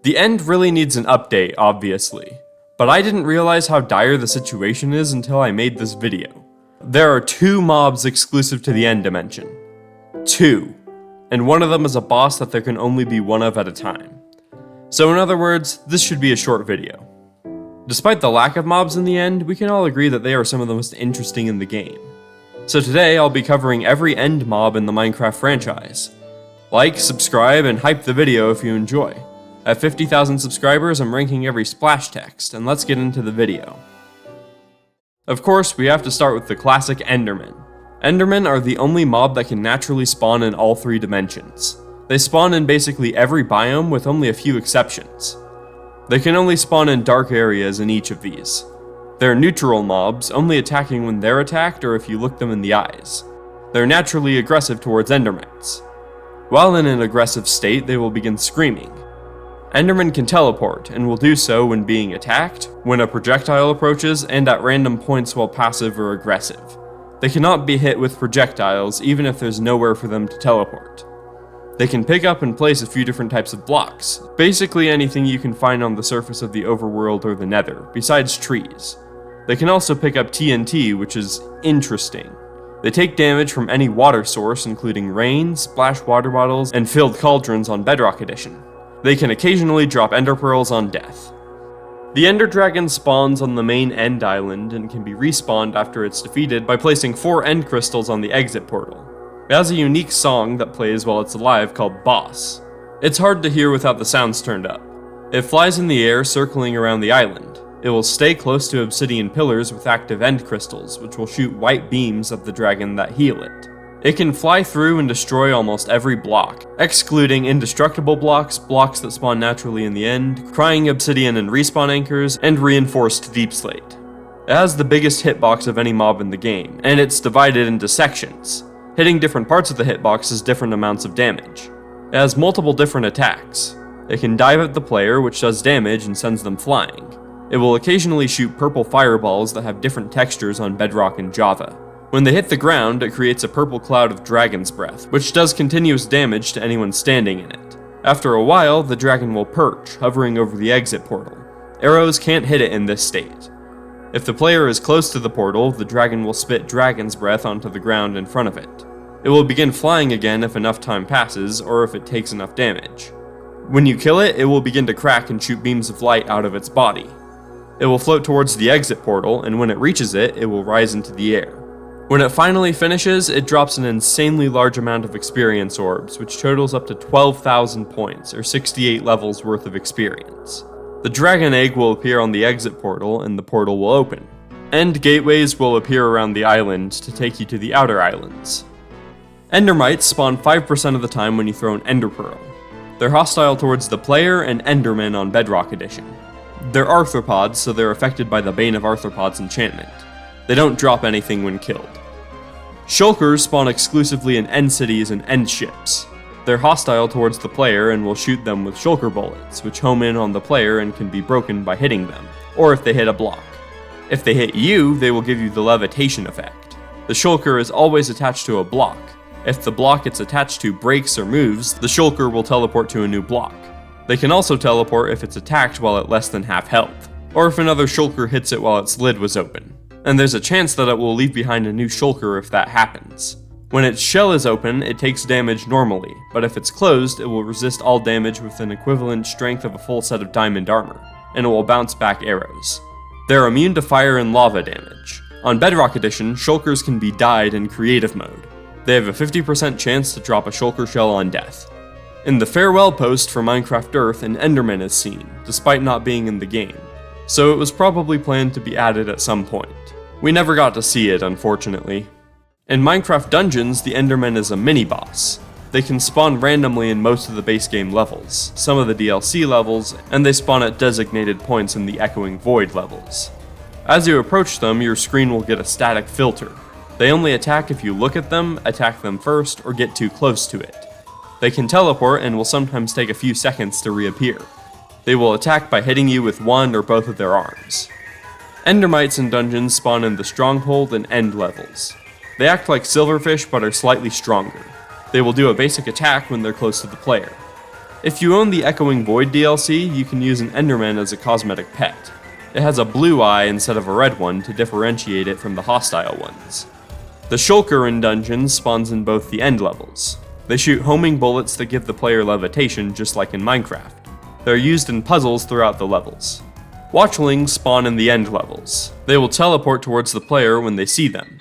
The end really needs an update, obviously, but I didn't realize how dire the situation is until I made this video. There are 2 mobs exclusive to the end dimension. 2. And one of them is a boss that there can only be one of at a time. So in other words, this should be a short video. Despite the lack of mobs in the end, we can all agree that they are some of the most interesting in the game. So today I'll be covering every end mob in the Minecraft franchise. Like, subscribe, and hype the video if you enjoy. At 50,000 subscribers, I'm ranking every splash text, and let's get into the video. Of course, we have to start with the classic Endermen. Endermen are the only mob that can naturally spawn in all 3 dimensions. They spawn in basically every biome with only a few exceptions. They can only spawn in dark areas in each of these. They're neutral mobs, only attacking when they're attacked or if you look them in the eyes. They're naturally aggressive towards Endermites. While in an aggressive state, they will begin screaming. Endermen can teleport, and will do so when being attacked, when a projectile approaches, and at random points while passive or aggressive. They cannot be hit with projectiles, even if there's nowhere for them to teleport. They can pick up and place a few different types of blocks, basically anything you can find on the surface of the overworld or the nether, besides trees. They can also pick up TNT, which is interesting. They take damage from any water source, including rain, splash water bottles, and filled cauldrons on Bedrock Edition. They can occasionally drop ender pearls on death. The Ender Dragon spawns on the main end island and can be respawned after it's defeated by placing 4 end crystals on the exit portal. It has a unique song that plays while it's alive called Boss. It's hard to hear without the sounds turned up. It flies in the air circling around the island. It will stay close to obsidian pillars with active end crystals, which will shoot white beams at the dragon that heal it. It can fly through and destroy almost every block, excluding indestructible blocks, blocks that spawn naturally in the end, crying obsidian and respawn anchors, and reinforced deep slate. It has the biggest hitbox of any mob in the game, and it's divided into sections. Hitting different parts of the hitbox is different amounts of damage. It has multiple different attacks. It can dive at the player, which does damage and sends them flying. It will occasionally shoot purple fireballs that have different textures on Bedrock and Java. When they hit the ground, it creates a purple cloud of dragon's breath, which does continuous damage to anyone standing in it. After a while, the dragon will perch, hovering over the exit portal. Arrows can't hit it in this state. If the player is close to the portal, the dragon will spit dragon's breath onto the ground in front of it. It will begin flying again if enough time passes, or if it takes enough damage. When you kill it, it will begin to crack and shoot beams of light out of its body. It will float towards the exit portal, and when it reaches it, it will rise into the air. When it finally finishes, it drops an insanely large amount of experience orbs, which totals up to 12,000 points, or 68 levels worth of experience. The dragon egg will appear on the exit portal, and the portal will open. End gateways will appear around the island to take you to the outer islands. Endermites spawn 5% of the time when you throw an ender pearl. They're hostile towards the player and Endermen on Bedrock Edition. They're arthropods, so they're affected by the Bane of Arthropods enchantment. They don't drop anything when killed. Shulkers spawn exclusively in end cities and end ships. They're hostile towards the player and will shoot them with shulker bullets, which home in on the player and can be broken by hitting them, or if they hit a block. If they hit you, they will give you the levitation effect. The shulker is always attached to a block. If the block it's attached to breaks or moves, the shulker will teleport to a new block. They can also teleport if it's attacked while at less than half health, or if another shulker hits it while its lid was open. And there's a chance that it will leave behind a new shulker if that happens. When its shell is open, it takes damage normally, but if it's closed, it will resist all damage with an equivalent strength of a full set of diamond armor, and it will bounce back arrows. They're immune to fire and lava damage. On Bedrock Edition, shulkers can be dyed in creative mode. They have a 50% chance to drop a shulker shell on death. In the farewell post for Minecraft Earth, an Enderman is seen, despite not being in the game, so it was probably planned to be added at some point. We never got to see it, unfortunately. In Minecraft Dungeons, the Enderman is a mini-boss. They can spawn randomly in most of the base game levels, some of the DLC levels, and they spawn at designated points in the Echoing Void levels. As you approach them, your screen will get a static filter. They only attack if you look at them, attack them first, or get too close to it. They can teleport and will sometimes take a few seconds to reappear. They will attack by hitting you with one or both of their arms. Endermites in dungeons spawn in the Stronghold and End levels. They act like silverfish but are slightly stronger. They will do a basic attack when they're close to the player. If you own the Echoing Void DLC, you can use an Enderman as a cosmetic pet. It has a blue eye instead of a red one to differentiate it from the hostile ones. The Shulker in dungeons spawns in both the end levels. They shoot homing bullets that give the player levitation just like in Minecraft. They're used in puzzles throughout the levels. Watchlings spawn in the end levels. They will teleport towards the player when they see them.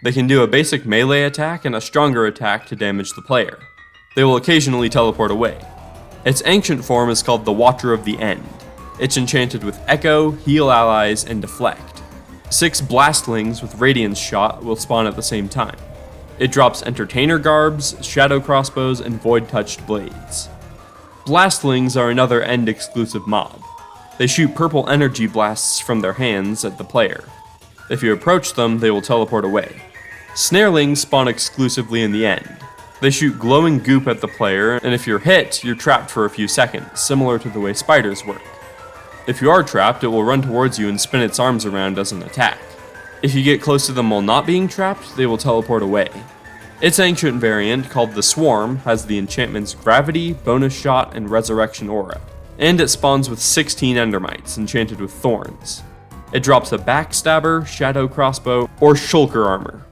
They can do a basic melee attack and a stronger attack to damage the player. They will occasionally teleport away. Its ancient form is called the Watcher of the End. It's enchanted with Echo, Heal Allies, and Deflect. 6 Blastlings with Radiance Shot will spawn at the same time. It drops Entertainer Garbs, Shadow Crossbows, and Void-Touched Blades. Blastlings are another End exclusive mob. They shoot purple energy blasts from their hands at the player. If you approach them, they will teleport away. Snarelings spawn exclusively in the End. They shoot glowing goop at the player, and if you're hit, you're trapped for a few seconds, similar to the way spiders work. If you are trapped, it will run towards you and spin its arms around as an attack. If you get close to them while not being trapped, they will teleport away. Its ancient variant, called the Swarm, has the enchantments Gravity, Bonus Shot, and Resurrection Aura, and it spawns with 16 Endermites, enchanted with Thorns. It drops a Backstabber, Shadow Crossbow, or Shulker armor.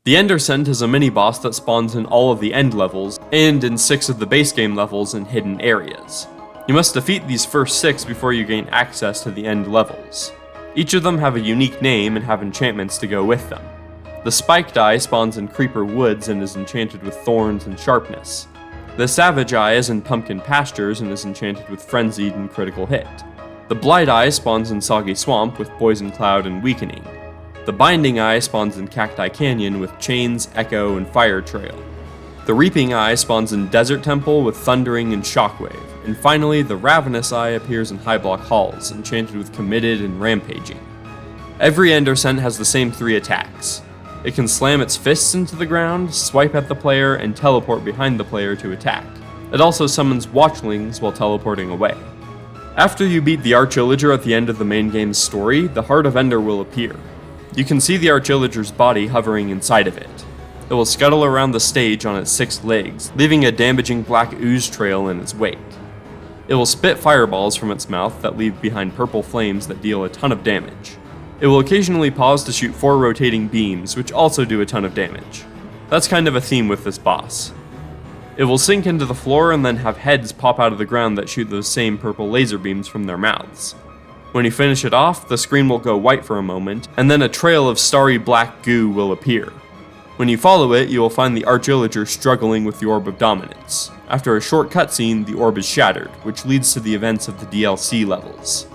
The Ender Scent is a mini-boss that spawns in all of the end levels, and in 6 of the base game levels in hidden areas. You must defeat these first 6 before you gain access to the end levels. Each of them have a unique name and have enchantments to go with them. The Spiked Eye spawns in Creeper Woods and is enchanted with Thorns and Sharpness. The Savage Eye is in Pumpkin Pastures and is enchanted with Frenzied and Critical Hit. The Blight Eye spawns in Soggy Swamp with Poison Cloud and Weakening. The Binding Eye spawns in Cacti Canyon with Chains, Echo, and Fire Trail. The Reaping Eye spawns in Desert Temple with Thundering and Shockwave. And finally, the Ravenous Eye appears in High Block Halls, enchanted with Committed and Rampaging. Every Ender Scent has the same 3 attacks. It can slam its fists into the ground, swipe at the player, and teleport behind the player to attack. It also summons Watchlings while teleporting away. After you beat the Archillager at the end of the main game's story, the Heart of Ender will appear. You can see the Archillager's body hovering inside of it. It will scuttle around the stage on its 6 legs, leaving a damaging black ooze trail in its wake. It will spit fireballs from its mouth that leave behind purple flames that deal a ton of damage. It will occasionally pause to shoot 4 rotating beams, which also do a ton of damage. That's kind of a theme with this boss. It will sink into the floor and then have heads pop out of the ground that shoot those same purple laser beams from their mouths. When you finish it off, the screen will go white for a moment, and then a trail of starry black goo will appear. When you follow it, you will find the Archillager struggling with the Orb of Dominance. After a short cutscene, the orb is shattered, which leads to the events of the DLC levels.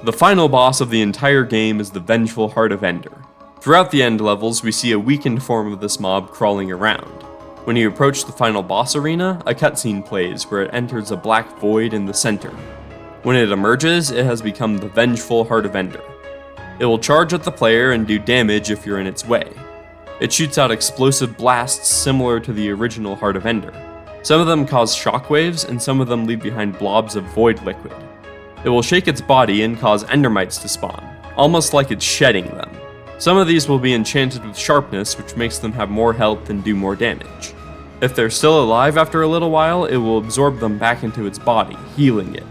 The final boss of the entire game is the Vengeful Heart of Ender. Throughout the end levels, we see a weakened form of this mob crawling around. When you approach the final boss arena, a cutscene plays where it enters a black void in the center. When it emerges, it has become the Vengeful Heart of Ender. It will charge at the player and do damage if you're in its way. It shoots out explosive blasts similar to the original Heart of Ender. Some of them cause shockwaves, and some of them leave behind blobs of void liquid. It will shake its body and cause endermites to spawn, almost like it's shedding them. Some of these will be enchanted with sharpness, which makes them have more health and do more damage. If they're still alive after a little while, it will absorb them back into its body, healing it.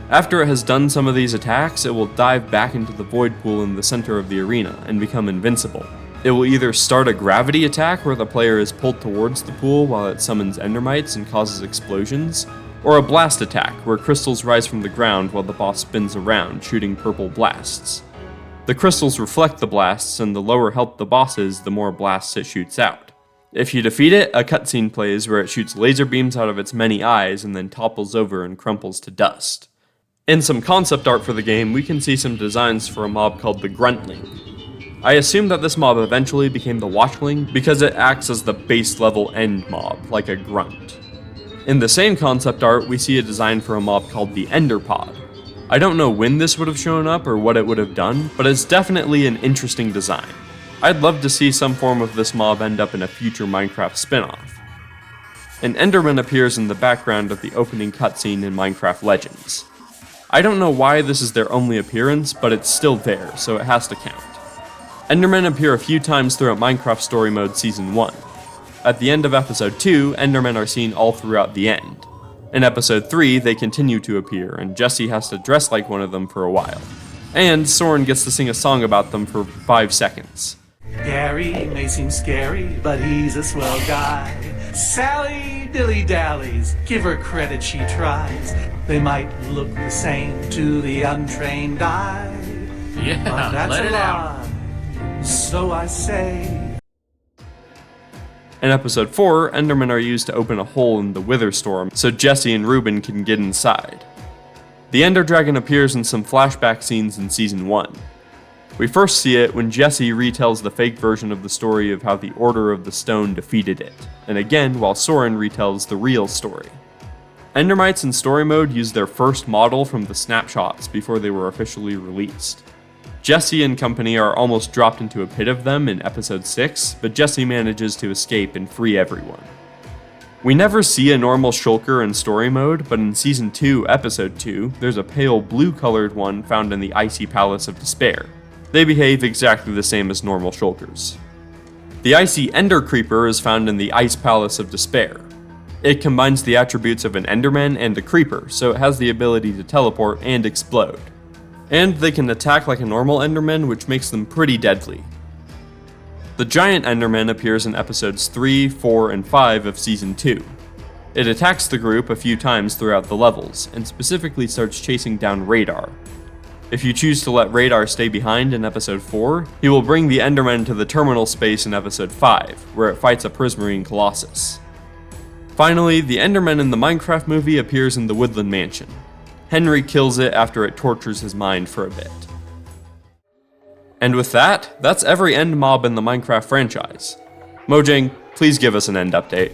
After it has done some of these attacks, it will dive back into the void pool in the center of the arena and become invincible. It will either start a gravity attack where the player is pulled towards the pool while it summons endermites and causes explosions, or a blast attack where crystals rise from the ground while the boss spins around, shooting purple blasts. The crystals reflect the blasts, and the lower health the boss is, the more blasts it shoots out. If you defeat it, a cutscene plays where it shoots laser beams out of its many eyes and then topples over and crumples to dust. In some concept art for the game, we can see some designs for a mob called the Gruntling. I assume that this mob eventually became the Watchling because it acts as the base level end mob, like a grunt. In the same concept art, we see a design for a mob called the Enderpod. I don't know when this would have shown up or what it would have done, but it's definitely an interesting design. I'd love to see some form of this mob end up in a future Minecraft spin-off. An Enderman appears in the background of the opening cutscene in Minecraft Legends. I don't know why this is their only appearance, but it's still there, so it has to count. Endermen appear a few times throughout Minecraft Story Mode Season 1. At the end of Episode 2, Endermen are seen all throughout the end. In episode 3, they continue to appear, and Jesse has to dress like one of them for a while. And Soren gets to sing a song about them for 5 seconds. Gary may seem scary, but he's a swell guy. Sally dilly-dallies, give her credit, she tries. They might look the same to the untrained eye. Yeah, but that's let a it out. lie, so I say. In episode 4, Endermen are used to open a hole in the Wither Storm so Jesse and Reuben can get inside. The Ender Dragon appears in some flashback scenes in Season 1. We first see it when Jesse retells the fake version of the story of how the Order of the Stone defeated it, and again while Soren retells the real story. Endermites in story mode use their first model from the snapshots before they were officially released. Jesse and company are almost dropped into a pit of them in episode 6, but Jesse manages to escape and free everyone. We never see a normal shulker in story mode, but in Season 2, Episode 2, there's a pale blue-colored one found in the Icy Palace of Despair. They behave exactly the same as normal shulkers. The Icy Ender Creeper is found in the Ice Palace of Despair. It combines the attributes of an Enderman and a Creeper, so it has the ability to teleport and explode. And they can attack like a normal Enderman, which makes them pretty deadly. The giant Enderman appears in episodes 3, 4, and 5 of Season 2. It attacks the group a few times throughout the levels, and specifically starts chasing down Radar. If you choose to let Radar stay behind in episode 4, he will bring the Enderman to the terminal space in episode 5, where it fights a Prismarine Colossus. Finally, the Enderman in the Minecraft movie appears in the Woodland Mansion. Henry kills it after it tortures his mind for a bit. And with that, that's every end mob in the Minecraft franchise. Mojang, please give us an end update.